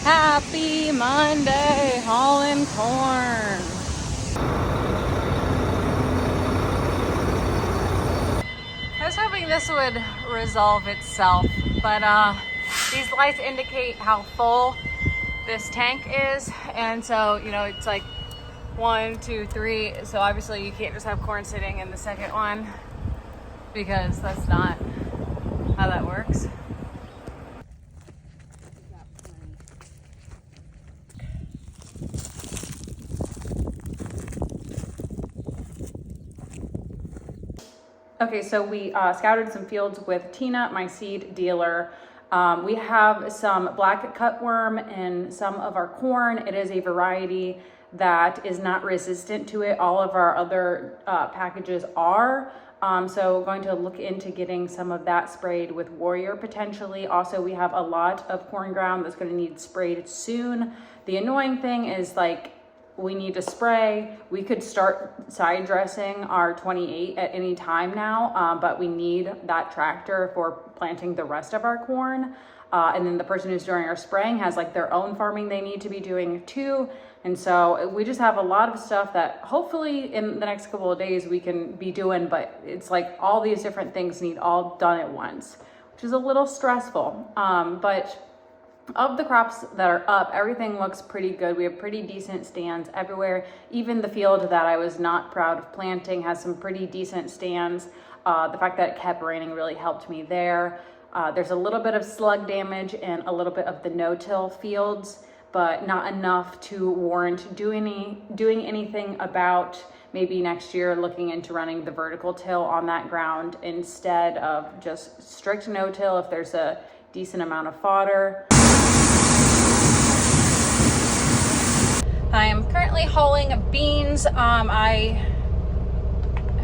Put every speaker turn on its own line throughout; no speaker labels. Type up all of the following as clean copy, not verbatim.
Happy Monday, hauling corn. I was hoping this would resolve itself, but these lights indicate how full this tank is, and so it's like 1, 2, 3. So obviously you can't just have corn sitting in the second one because that's not how that works. Okay, so we scouted some fields with Tina, my seed dealer. We have some black cutworm in some of our corn. It is a variety that is not resistant to it. All of our other packages are. So going to look into getting some of that sprayed with Warrior potentially. Also, we have a lot of corn ground that's going to need sprayed soon. The annoying thing is we need to spray. We could start side dressing our 28 at any time now, but we need that tractor for planting the rest of our corn. And then the person who's doing our spraying has their own farming they need to be doing too. And so we just have a lot of stuff that hopefully in the next couple of days we can be doing, but it's all these different things need all done at once, which is a little stressful. But of the crops that are up, everything looks pretty good. We have pretty decent stands everywhere. Even the field that I was not proud of planting has some pretty decent stands. The fact that it kept raining really helped me there. There's a little bit of slug damage in a little bit of the no-till fields, but not enough to warrant doing anything about. Maybe next year looking into running the vertical till on that ground instead of just strict no-till if there's a decent amount of fodder. I am currently hauling beans. I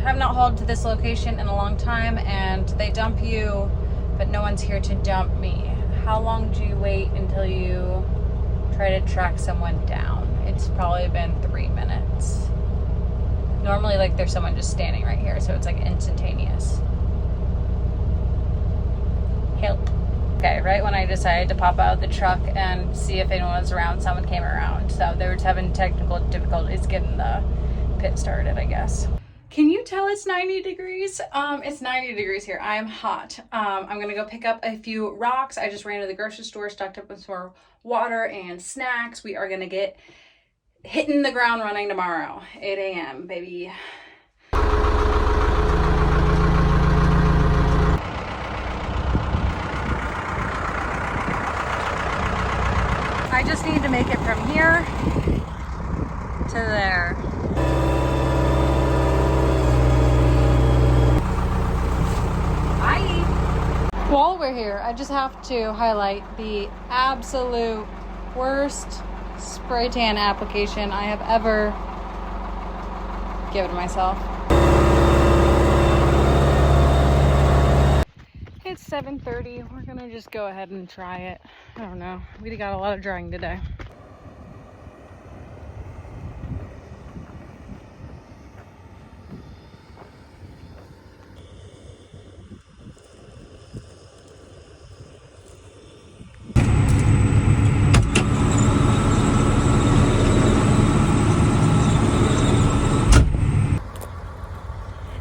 have not hauled to this location in a long time, and they dump you, but no one's here to dump me. How long do you wait until you try to track someone down? It's probably been 3 minutes. Normally there's someone just standing right here, so it's instantaneous. Help. Okay, right when I decided to pop out of the truck and see if anyone was around, someone came around. So they were having technical difficulties getting the pit started, I guess. Can you tell it's 90 degrees? It's 90 degrees here. I am hot. I'm gonna go pick up a few rocks. I just ran to the grocery store, stocked up with some more water and snacks. We are gonna get hitting the ground running tomorrow, 8 a.m., baby. I just need to make it from here to there. Bye. While we're here, I just have to highlight the absolute worst spray tan application I have ever given myself. It's 7:30. We're gonna just go ahead and try it. I don't know. We got a lot of drying today.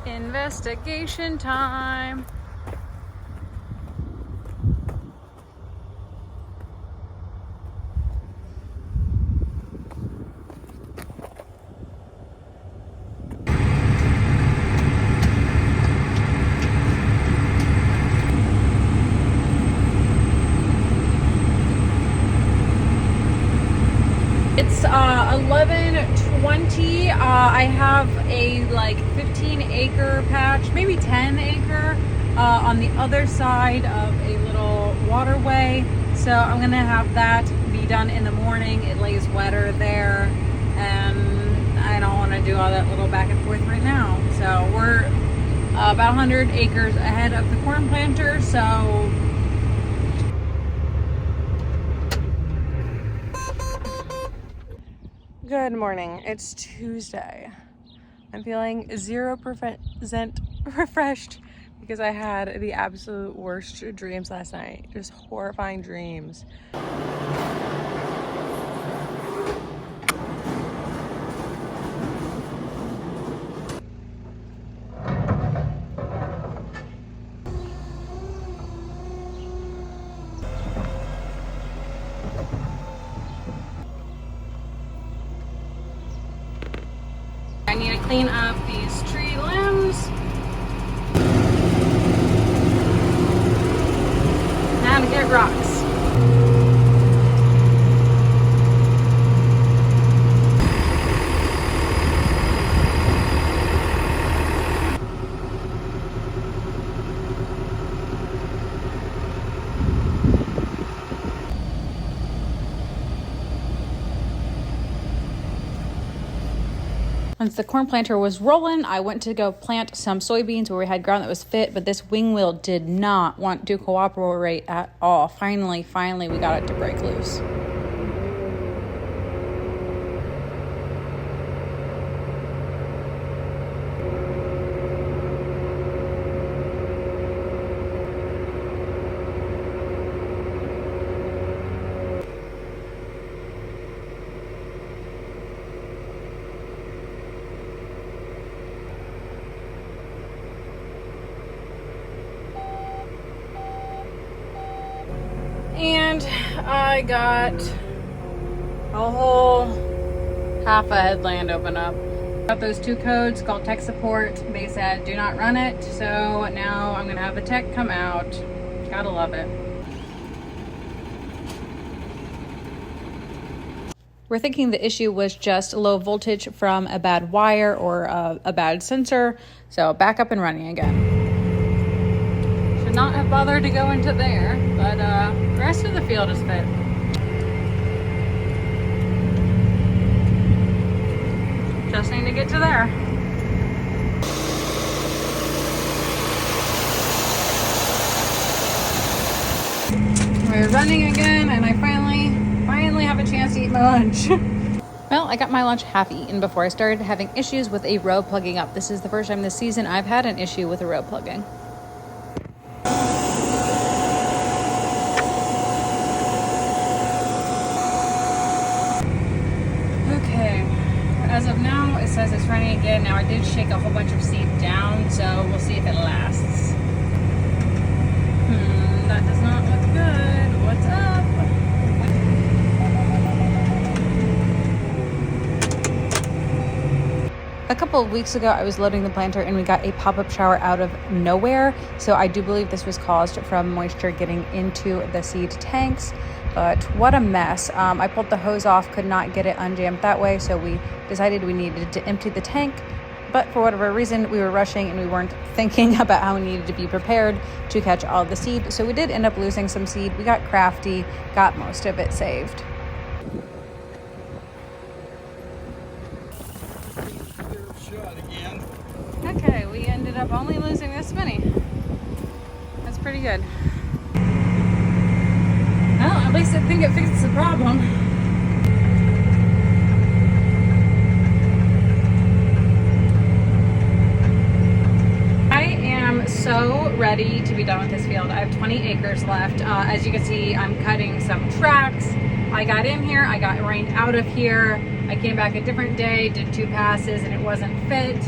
Investigation time. It's 11:20. I have a 15-acre patch, maybe 10-acre, on the other side of a little waterway. So I'm gonna have that be done in the morning. It lays wetter there, and I don't want to do all that little back and forth right now. So we're about 100 acres ahead of the corn planter. So good morning. It's Tuesday. I'm feeling 0% refreshed because I had the absolute worst dreams last night. Just horrifying dreams. clean up these tree limbs. Now to get rocks. Once the corn planter was rolling, I went to go plant some soybeans where we had ground that was fit, but this wing wheel did not want to cooperate at all. Finally, we got it to break loose. And I got a whole half a headland open up. Got those 2 codes called tech support. They said do not run it, so now I'm gonna have a tech come out. Gotta love it. We're thinking the issue was just low voltage from a bad wire or a bad sensor, so back up and running again. Should not have bothered to go into there, but the rest of the field is fit. Just need to get to there. We're running again, and I finally have a chance to eat my lunch. Well, I got my lunch half eaten before I started having issues with a row plugging up. This is the first time this season I've had an issue with a row plugging. As of now, it says it's running again. Now, I did shake a whole bunch of seed down, so we'll see if it lasts. That does not look good. What's up? A couple of weeks ago, I was loading the planter and we got a pop-up shower out of nowhere. So I do believe this was caused from moisture getting into the seed tanks. But what a mess. I pulled the hose off, could not get it unjammed that way, so we decided we needed to empty the tank. But for whatever reason, we were rushing and we weren't thinking about how we needed to be prepared to catch all the seed. So we did end up losing some seed. We got crafty, got most of it saved. Okay, we ended up only losing this many. That's pretty good. Well, at least I think it fixes the problem. I am so ready to be done with this field. I have 20 acres left. As you can see, I'm cutting some tracks. I got in here, I got rained out of here. I came back a different day, did 2 passes, and it wasn't fit.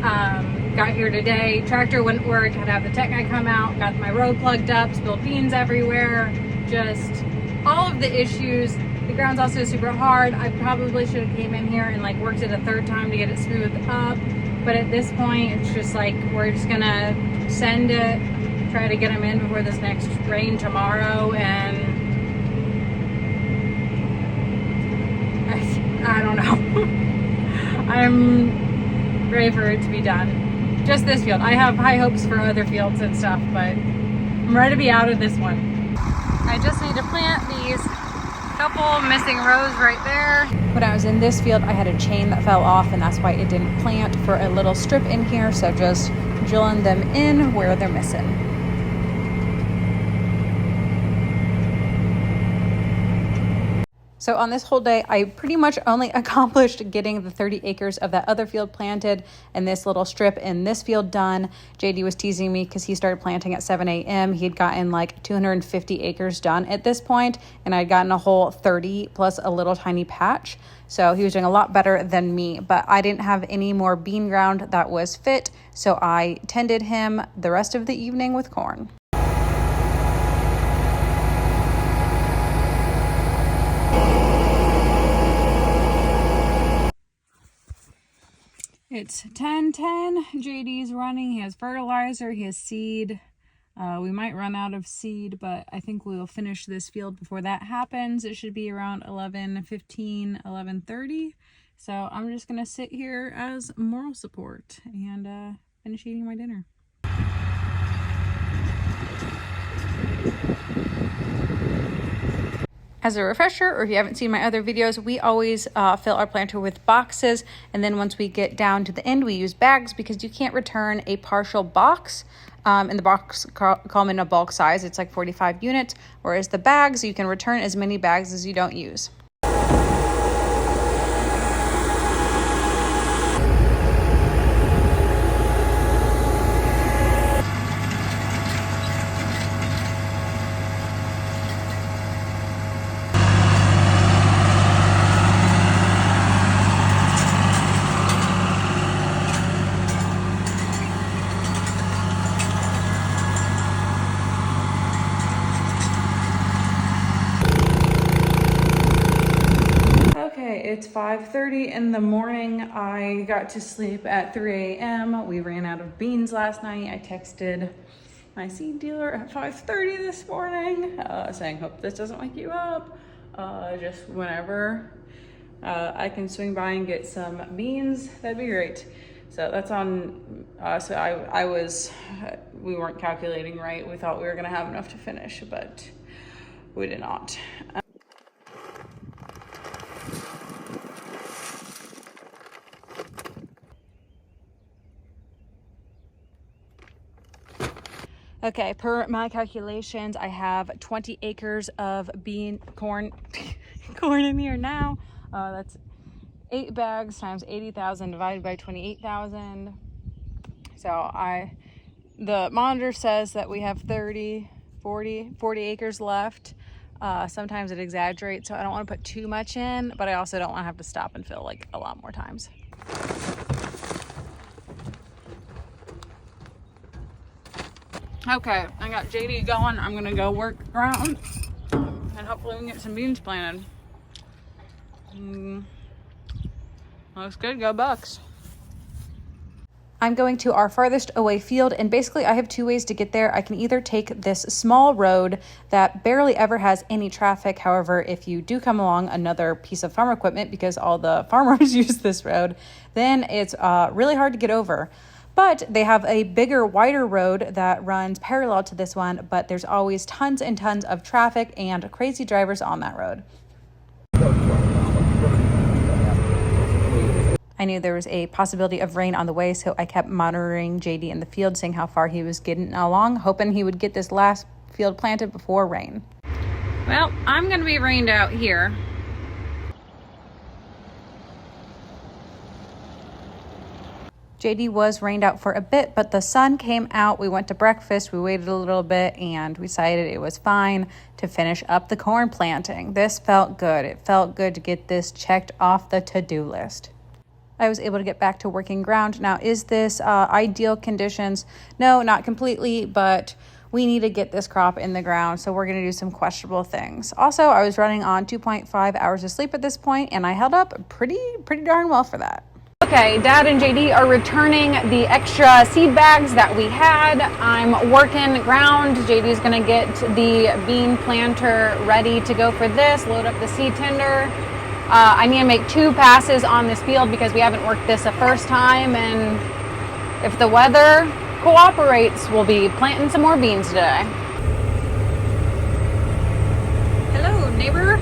Got here today, tractor wouldn't work, had to have the tech guy come out, got my road plugged up, spilled beans everywhere. Just all of the issues. The ground's also super hard. I probably should have came in here and like worked it a 3rd time to get it smoothed up. But at this point, it's just like, we're just gonna send it, try to get them in before this next rain tomorrow. And I don't know. I'm ready for it to be done. Just this field. I have high hopes for other fields and stuff, but I'm ready to be out of this one. I just need to plant these couple missing rows right there. When I was in this field, I had a chain that fell off, and that's why it didn't plant for a little strip in here. So just drilling them in where they're missing. So on this whole day, I pretty much only accomplished getting the 30 acres of that other field planted and this little strip in this field done. JD was teasing me because he started planting at 7 a.m. He had gotten like 250 acres done at this point, and I'd gotten a whole 30 plus a little tiny patch. So he was doing a lot better than me, but I didn't have any more bean ground that was fit. So I tended him the rest of the evening with corn. It's 10:10. JD's running. He has fertilizer. He has seed. We might run out of seed, but I think we'll finish this field before that happens. It should be around 11:15, 11:30. So I'm just gonna sit here as moral support and finish eating my dinner. As a refresher, or if you haven't seen my other videos, we always fill our planter with boxes, and then once we get down to the end, we use bags because you can't return a partial box. And the box come in a bulk size. It's like 45 units, whereas the bags, you can return as many bags as you don't use. It's 5:30 in the morning. I got to sleep at 3 a.m. We ran out of beans last night. I texted my seed dealer at 5:30 this morning saying, hope this doesn't wake you up. Just whenever I can swing by and get some beans, that'd be great. So that's on, we weren't calculating right. We thought we were gonna have enough to finish, but we did not. Okay, per my calculations, I have 20 acres of corn in here now. That's 8 bags times 80,000 divided by 28,000. So the monitor says that we have 40 acres left. Sometimes it exaggerates, so I don't want to put too much in, but I also don't want to have to stop and fill like a lot more times. Okay, I got JD going. I'm gonna go work around and hopefully we can get some beans planted. Looks good, go Bucks. I'm going to our farthest away field, and basically I have 2 ways to get there. I can either take this small road that barely ever has any traffic. However, if you do come along another piece of farm equipment, because all the farmers use this road, then it's really hard to get over. But they have a bigger, wider road that runs parallel to this one, but there's always tons and tons of traffic and crazy drivers on that road. I knew there was a possibility of rain on the way, so I kept monitoring JD in the field, seeing how far he was getting along, hoping he would get this last field planted before rain. Well, I'm gonna be rained out here. JD was rained out for a bit, but the sun came out. We went to breakfast, we waited a little bit, and we decided it was fine to finish up the corn planting. This felt good. It felt good to get this checked off the to-do list. I was able to get back to working ground. Now, is this ideal conditions? No, not completely, but we need to get this crop in the ground, so we're going to do some questionable things. Also, I was running on 2.5 hours of sleep at this point, and I held up pretty darn well for that. Okay, Dad and JD are returning the extra seed bags that we had. I'm working ground. JD's gonna get the bean planter ready to go for this, load up the seed tender. I need to make 2 passes on this field because we haven't worked this the first time, and if the weather cooperates, we'll be planting some more beans today. Hello, neighbor.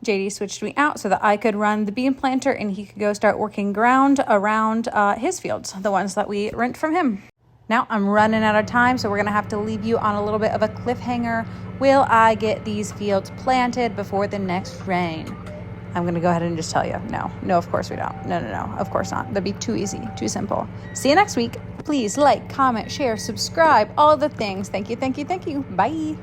JD switched me out so that I could run the bean planter and he could go start working ground around his fields, the ones that we rent from him. Now I'm running out of time, so we're gonna have to leave you on a little bit of a cliffhanger. Will I get these fields planted before the next rain? I'm gonna go ahead and just tell you, no, of course we don't. No, of course not. That'd be too easy, too simple. See you next week. Please like, comment, share, subscribe, all the things. Thank you. Bye.